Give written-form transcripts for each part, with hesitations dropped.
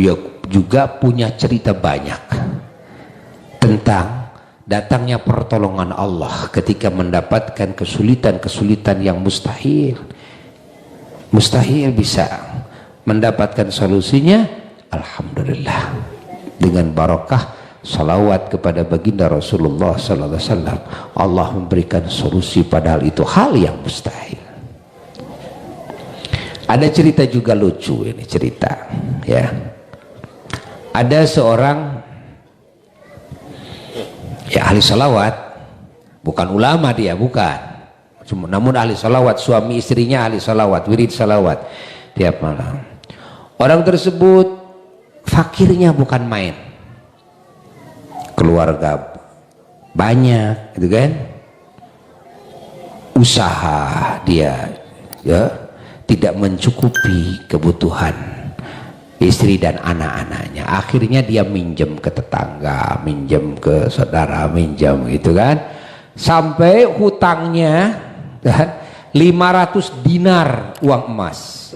Buya juga punya cerita banyak tentang datangnya pertolongan Allah ketika mendapatkan kesulitan-kesulitan yang mustahil bisa mendapatkan solusinya. Alhamdulillah, dengan barakah salawat kepada baginda Rasulullah sallallahu alaihi wasallam, Allah memberikan solusi padahal itu hal yang mustahil. Ada cerita juga lucu ini cerita, ya. Ada seorang ya ahli salawat, bukan ulama dia, bukan, namun ahli salawat, suami istrinya ahli salawat, wirid salawat tiap malam. Orang tersebut fakirnya bukan main, keluarga banyak, gitu kan, usaha dia ya tidak mencukupi kebutuhan istri dan anak-anaknya. Akhirnya dia minjem ke tetangga, minjem ke saudara, minjem gitu kan, sampai hutangnya 500 dinar uang emas.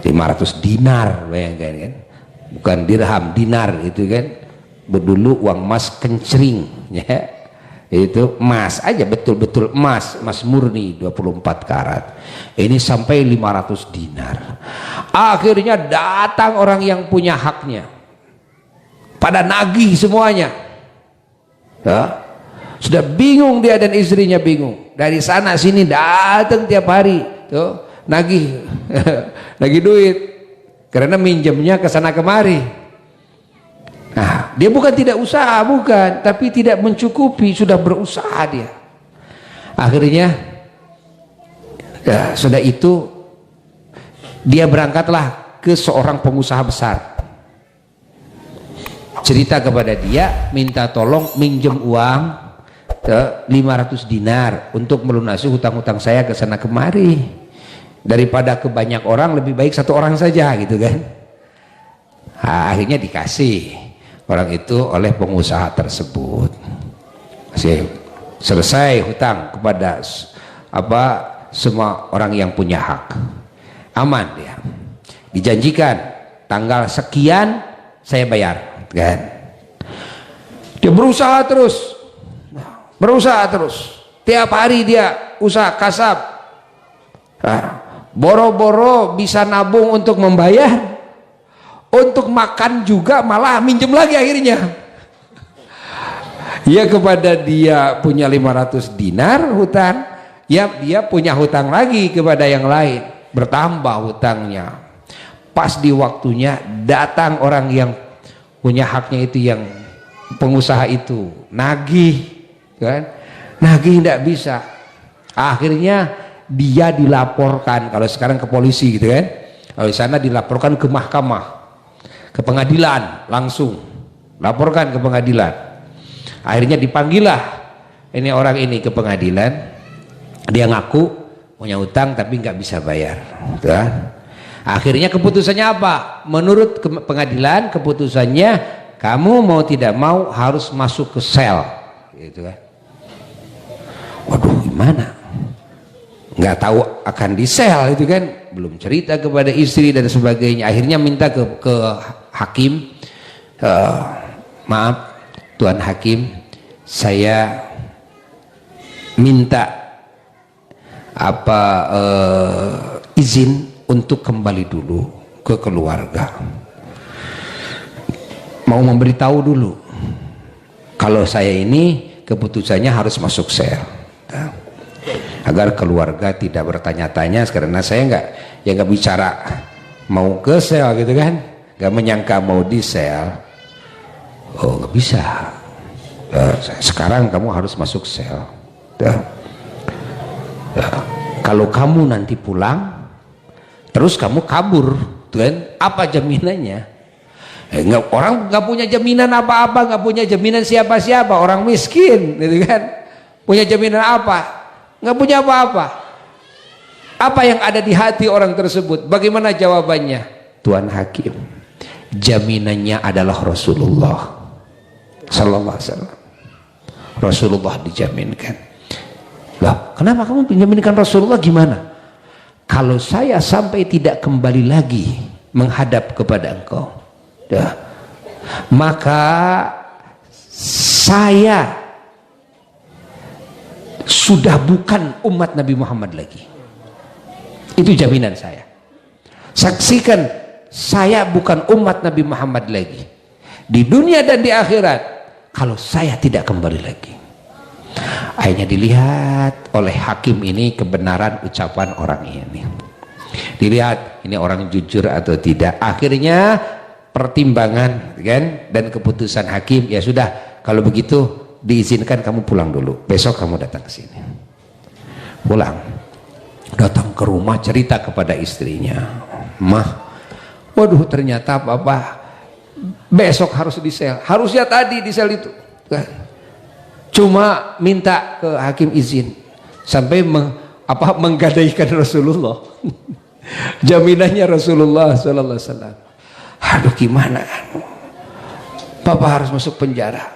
500 dinar, bayangkan kan, bukan dirham, dinar itu kan. Dulu uang emas kencring, ya, itu emas aja, betul-betul emas murni 24 karat. Ini sampai 500 dinar. Akhirnya datang orang yang punya haknya, pada nagih semuanya, ya. Sudah bingung dia dan istrinya, bingung, dari sana sini datang tiap hari tuh nagih nagih duit karena minjemnya ke sana kemari. Nah, dia bukan tidak usaha, bukan, tapi tidak mencukupi, sudah berusaha dia. Akhirnya ya, sudah itu dia berangkatlah ke seorang pengusaha besar, cerita kepada dia, minta tolong minjem uang 500 dinar untuk melunasi hutang-hutang saya ke sana kemari. Daripada ke banyak orang, lebih baik satu orang saja, gitu kan. Nah, akhirnya dikasih orang itu oleh pengusaha tersebut. Selesai hutang kepada semua orang yang punya hak, aman dia, dijanjikan tanggal sekian saya bayar, kan. Dia berusaha terus, tiap hari dia usaha kasab, boro-boro bisa nabung untuk membayar, untuk makan juga malah minjem lagi akhirnya. Ya, kepada dia punya 500 dinar hutang, ya dia punya hutang lagi kepada yang lain, bertambah hutangnya. Pas di waktunya datang orang yang punya haknya itu, yang pengusaha itu nagih, kan, nagih tidak bisa. Akhirnya dia dilaporkan, kalau sekarang ke polisi, gitu kan, kalau di sana dilaporkan ke mahkamah, ke pengadilan, langsung laporkan ke pengadilan. Akhirnya dipanggillah ini orang ini ke pengadilan. Dia ngaku punya utang tapi nggak bisa bayar, gitu kan. Akhirnya keputusannya apa? Menurut pengadilan, keputusannya kamu mau tidak mau harus masuk ke sel, gitu kan. Waduh, gimana? Nggak tahu akan di sel, itu kan, belum cerita kepada istri dan sebagainya. Akhirnya minta ke hakim, maaf Tuan Hakim, saya minta izin untuk kembali dulu ke keluarga, mau memberitahu dulu kalau saya ini keputusannya harus masuk sel, agar keluarga tidak bertanya-tanya, karena saya nggak bicara mau ke sel, gitu kan, nggak menyangka mau di sel. Oh, nggak bisa, sekarang kamu harus masuk sel. Kalau kamu nanti pulang terus kamu kabur, kan, apa jaminannya? Orang nggak punya jaminan apa-apa, nggak punya jaminan siapa-siapa, orang miskin, gitu kan, punya jaminan apa? Nggak punya apa-apa. Apa yang ada di hati orang tersebut? Bagaimana jawabannya? Tuan Hakim, jaminannya adalah Rasulullah Sallallahu Alaihi Wasallam. Rasulullah dijaminkan. Lah, kenapa kamu menjaminkan Rasulullah? Gimana? Kalau saya sampai tidak kembali lagi menghadap kepada engkau. Ya. Maka saya sudah bukan umat Nabi Muhammad lagi. Itu jaminan saya. Saksikan, saya bukan umat Nabi Muhammad lagi di dunia dan di akhirat kalau saya tidak kembali lagi. Akhirnya dilihat oleh hakim ini kebenaran ucapan orang ini, dilihat ini orang jujur atau tidak. Akhirnya pertimbangan kan dan keputusan hakim, ya sudah kalau begitu diizinkan kamu pulang dulu, besok kamu datang ke sini. Pulang, datang ke rumah, cerita kepada istrinya, mah, waduh ternyata papa besok harus di sel, harusnya tadi di sel itu kan. Cuma minta ke hakim izin sampai menggadaikan Rasulullah. Jaminannya Rasulullah sallallahu alaihi wasallam. Aduh gimana, papa harus masuk penjara.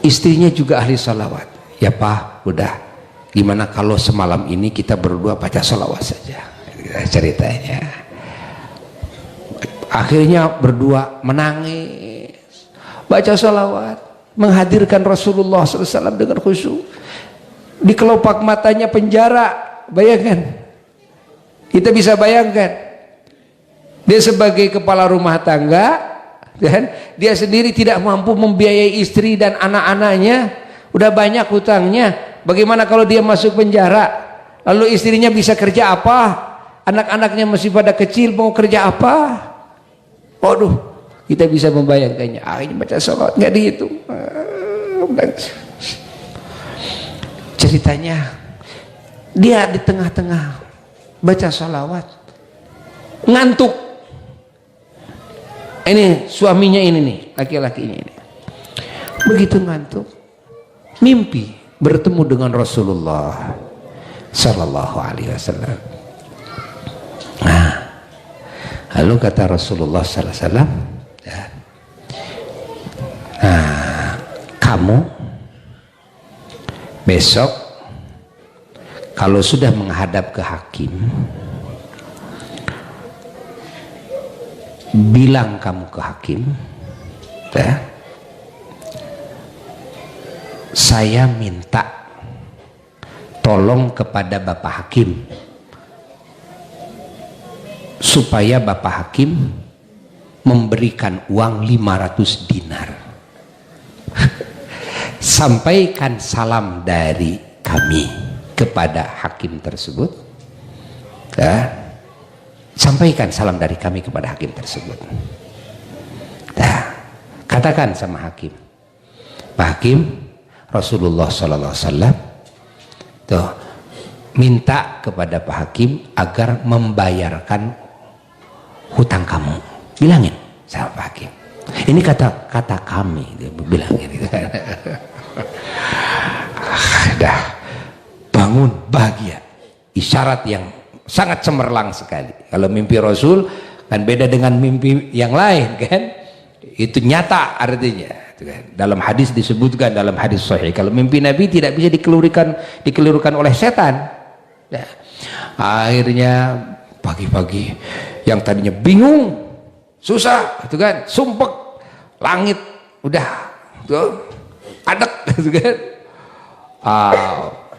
Istrinya juga ahli salawat. Ya pak, udah, gimana kalau semalam ini kita berdua baca salawat saja, ceritanya. Akhirnya berdua menangis, baca salawat, menghadirkan Rasulullah SAW dengan khusyuk. Di kelopak matanya penjara, bayangkan, kita bisa bayangkan, dia sebagai kepala rumah tangga dan dia sendiri tidak mampu membiayai istri dan anak-anaknya, udah banyak hutangnya. Bagaimana kalau dia masuk penjara, lalu istrinya bisa kerja apa, anak-anaknya masih pada kecil, mau kerja apa? Waduh, kita bisa membayangkannya. Ini baca salat nggak dihitung. Ceritanya dia di tengah-tengah baca salawat ngantuk. Ini suaminya ini nih, laki-lakinya ini, begitu ngantuk mimpi bertemu dengan Rasulullah Sallallahu Alaihi Wasallam. Nah, lalu kata Rasulullah Sallallahu Alaihi Wasallam, nah, kamu besok kalau sudah menghadap ke hakim, bilang kamu ke hakim, ya, saya minta tolong kepada Bapak Hakim supaya Bapak Hakim memberikan uang 500 dinar. Sampaikan salam dari kami kepada hakim tersebut, ya. Sampaikan salam dari kami kepada hakim tersebut. Nah, katakan sama hakim, Pak Hakim, Rasulullah Sallallahu Alaihi Wasallam tuh minta kepada Pak Hakim agar membayarkan hutang kamu. Bilangin sama Pak Hakim. Ini kata kami, dia bilangin gitu. Dah bangun bahagia, isyarat yang sangat cemerlang sekali. Kalau mimpi Rasul kan beda dengan mimpi yang lain kan, itu nyata artinya. Dalam hadis disebutkan, dalam hadis sahih, kalau mimpi Nabi tidak bisa dikelirukan oleh setan. Nah, akhirnya pagi-pagi yang tadinya bingung, susah, itu kan, sumpek, langit udah tuh adek, gitu kan.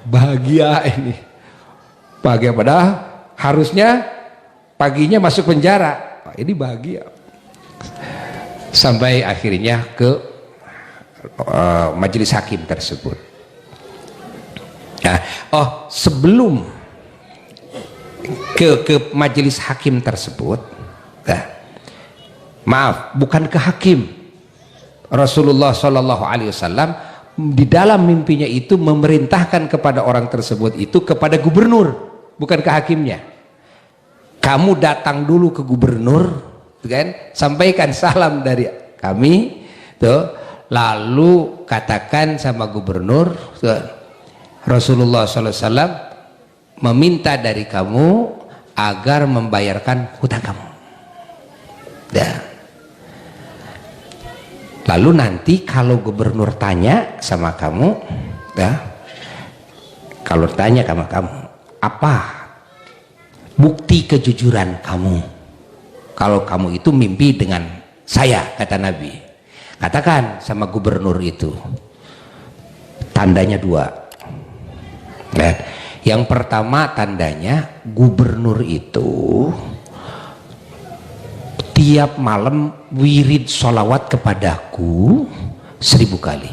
Bahagia ini, bahagia padahal harusnya paginya masuk penjara. Ini bahagia sampai akhirnya ke majelis hakim tersebut. Nah, sebelum ke majelis hakim tersebut, maaf, bukan ke hakim, Rasulullah Shallallahu Alaihi Wasallam di dalam mimpinya itu memerintahkan kepada orang tersebut itu kepada gubernur, bukan ke hakimnya. Kamu datang dulu ke gubernur, kan? Sampaikan salam dari kami, tuh. Lalu katakan sama gubernur, tuh, Rasulullah SAW meminta dari kamu agar membayarkan hutang kamu. Dah. Lalu nanti kalau gubernur tanya sama kamu, dah, kalau tanya sama kamu, apa bukti kejujuran kamu? kalau kamu itu mimpi dengan saya, kata Nabi. Katakan sama gubernur itu. Tandanya dua. Lihat. Yang pertama tandanya gubernur itu tiap malam wirid sholawat kepadaku 1000 kali.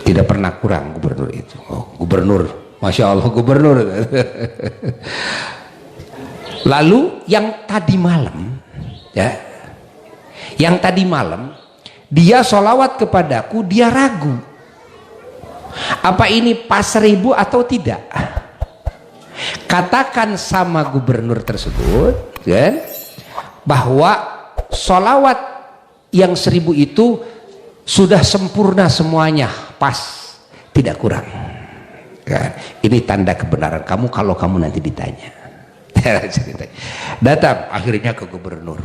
Tidak pernah kurang gubernur itu. Oh, gubernur, Masya Allah gubernur. Lalu yang tadi malam, ya, yang tadi malam dia sholawat kepadaku, dia ragu apa ini pas 1000 atau tidak. Katakan sama gubernur tersebut, kan, bahwa sholawat yang 1000 itu sudah sempurna semuanya, pas, tidak kurang. Kan? Ini tanda kebenaran kamu kalau kamu nanti ditanya. Datang akhirnya ke gubernur,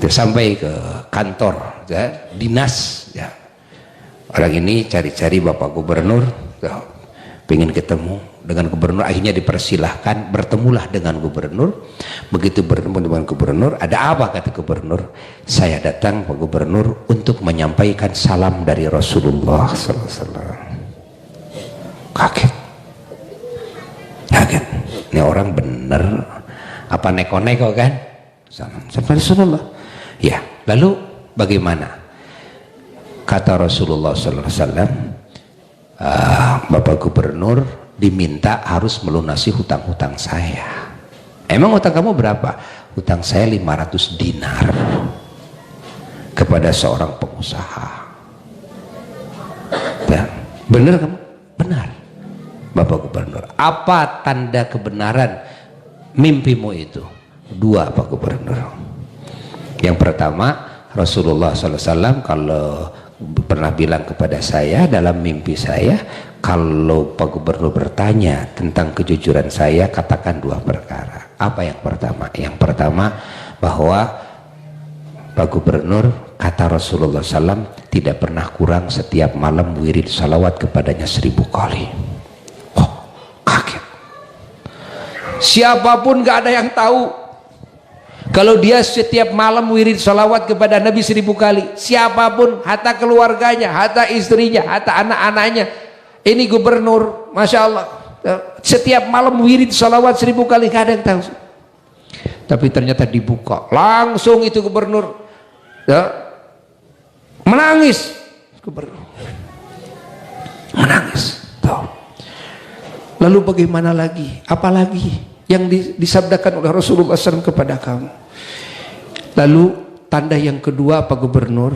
sampai ke kantor, ya, dinas, ya. Orang ini cari-cari Bapak Gubernur, ya, pengen ketemu dengan gubernur. Akhirnya dipersilahkan, bertemulah dengan gubernur. Begitu bertemu dengan gubernur, ada apa, kata gubernur? Saya datang Pak Gubernur untuk menyampaikan salam dari Rasulullah SAW. Kaget, kaget. Ini orang bener apa neko-neko kan? Salam Rasulullah. Ya, lalu bagaimana? Kata Rasulullah SAW, Bapak Gubernur diminta harus melunasi hutang-hutang saya. Emang hutang kamu berapa? Hutang saya 500 dinar kepada seorang pengusaha. Ya, benar kamu? Benar, Bapak Gubernur. Apa tanda kebenaran mimpimu itu? Dua, Pak Gubernur. Yang pertama, Rasulullah SAW kalau pernah bilang kepada saya dalam mimpi saya, kalau Pak Gubernur bertanya tentang kejujuran saya, katakan dua perkara. Apa yang pertama? Yang pertama, bahwa Pak Gubernur, kata Rasulullah SAW, tidak pernah kurang setiap malam wirid salawat kepadanya 1000 kali. Oh, kaget. Siapapun gak ada yang tahu kalau dia setiap malam wirid salawat kepada Nabi 1000 kali. Siapapun, hatta keluarganya, hatta istrinya, hatta anak-anaknya. Ini gubernur, Masya Allah, setiap malam wirid salawat 1000 kali, gak ada yang tahu. Tapi ternyata dibuka, langsung itu gubernur, ya, menangis. Gubernur menangis. Tuh. Lalu bagaimana lagi? Apalagi yang disabdakan oleh Rasulullah SAW kepada kamu? Lalu tanda yang kedua, Pak Gubernur,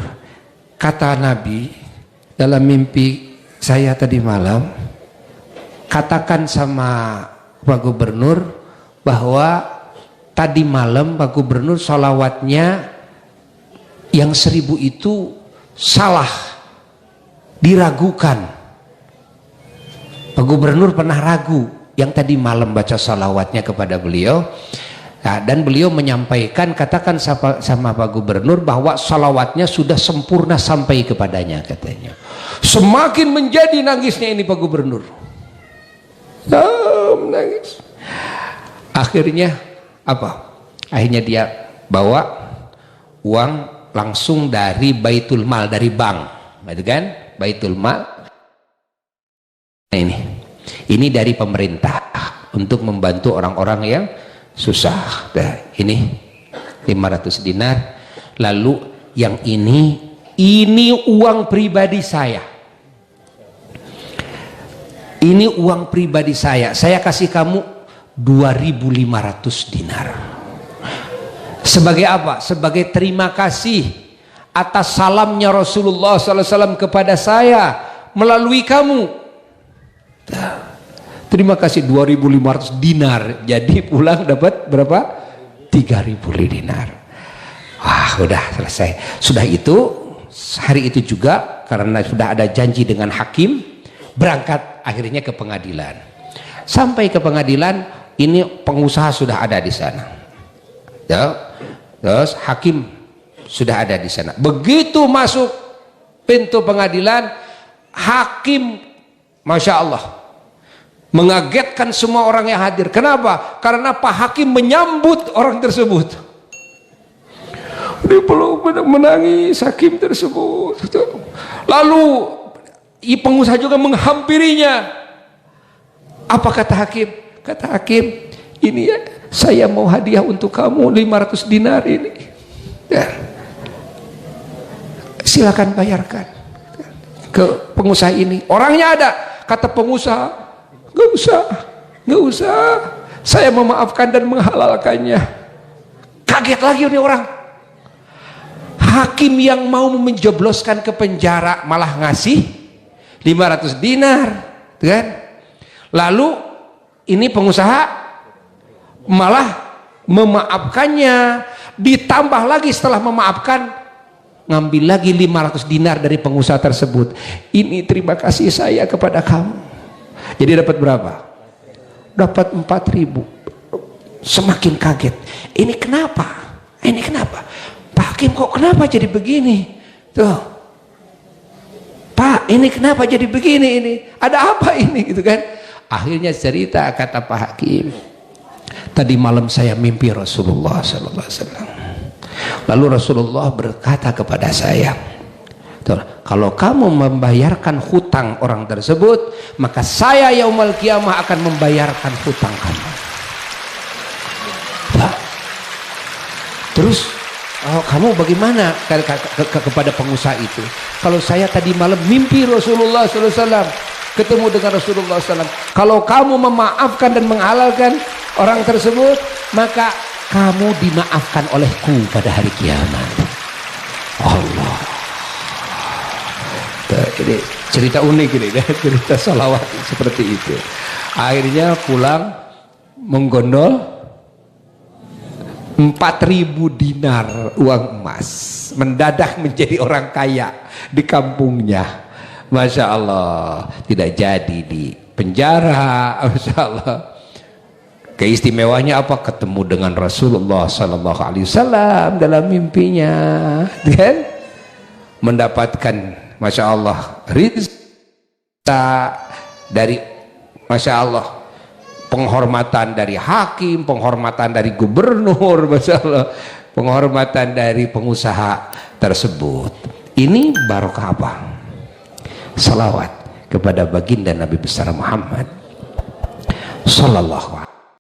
kata Nabi dalam mimpi saya tadi malam, katakan sama Pak Gubernur bahwa tadi malam Pak Gubernur sholawatnya yang 1000 itu salah, diragukan. Pak Gubernur pernah ragu yang tadi malam baca sholawatnya kepada beliau. Nah, dan beliau menyampaikan, katakan sama Pak Gubernur bahwa salawatnya sudah sempurna sampai kepadanya, katanya. Semakin menjadi nangisnya ini Pak Gubernur. Menangis. Akhirnya apa? Akhirnya dia bawa uang langsung dari Baitul Mal, dari bank, gitu kan? Baitul Mal. Nah, ini dari pemerintah untuk membantu orang-orang yang susah. Nah, ini 500 dinar. Lalu yang ini uang pribadi saya. Ini uang pribadi saya. Saya kasih kamu 2500 dinar. Sebagai apa? Sebagai terima kasih atas salamnya Rasulullah SAW kepada saya melalui kamu. Terima kasih, 2500 dinar. Jadi pulang dapat berapa? 3000 dinar. Wah, udah selesai. Sudah itu, hari itu juga karena sudah ada janji dengan hakim, berangkat akhirnya ke pengadilan. Sampai ke pengadilan, ini pengusaha sudah ada di sana. Ya. Terus hakim sudah ada di sana. Begitu masuk pintu pengadilan, hakim, Masya Allah, mengagetkan semua orang yang hadir. Kenapa? Karena Pak Hakim menyambut orang tersebut. Dia peluk menangis hakim tersebut. Lalu pengusaha juga menghampirinya. Apa kata hakim? Kata hakim, ini ya, saya mau hadiah untuk kamu 500 dinar ini. Ya. Silakan bayarkan ke pengusaha ini. Orangnya ada. Kata pengusaha, nggak usah. Saya memaafkan dan menghalalkannya. Kaget lagi nih orang. Hakim yang mau menjebloskan ke penjara malah ngasih 500 dinar, kan? Lalu ini pengusaha malah memaafkannya, ditambah lagi setelah memaafkan ngambil lagi 500 dinar dari pengusaha tersebut. Ini terima kasih saya kepada kamu. Jadi dapat berapa? Dapat 4.000. Semakin kaget. Ini kenapa? Ini kenapa? Pak Hakim kok kenapa jadi begini? Tuh. Pak, ini kenapa jadi begini ini? Ada apa ini gitu kan? Akhirnya cerita, kata Pak Hakim, tadi malam saya mimpi Rasulullah sallallahu alaihi wasallam. Lalu Rasulullah berkata kepada saya, kalau kamu membayarkan hutang orang tersebut, maka saya yaumul kiamah akan membayarkan hutang kamu. Terus kamu bagaimana kepada pengusaha itu? Kalau saya tadi malam mimpi Rasulullah SAW, ketemu dengan Rasulullah SAW. Kalau kamu memaafkan dan menghalalkan orang tersebut, maka kamu dimaafkan olehku pada hari kiamat. Allah. Ini cerita unik ini, cerita salawat seperti itu. Akhirnya pulang menggondol 4.000 dinar uang emas, mendadak menjadi orang kaya di kampungnya. Masya Allah, tidak jadi di penjara. Masya Allah. Keistimewanya apa? Ketemu dengan Rasulullah Sallallahu Alaihi Wasallam dalam mimpinya, kan? Mendapatkan, Masya Allah, rizki dari, Masya Allah, penghormatan dari hakim, penghormatan dari gubernur, Masya Allah, penghormatan dari pengusaha tersebut. Ini barokah apa? Salawat kepada baginda Nabi besar Muhammad Sallallahu Alaihi Wasallam.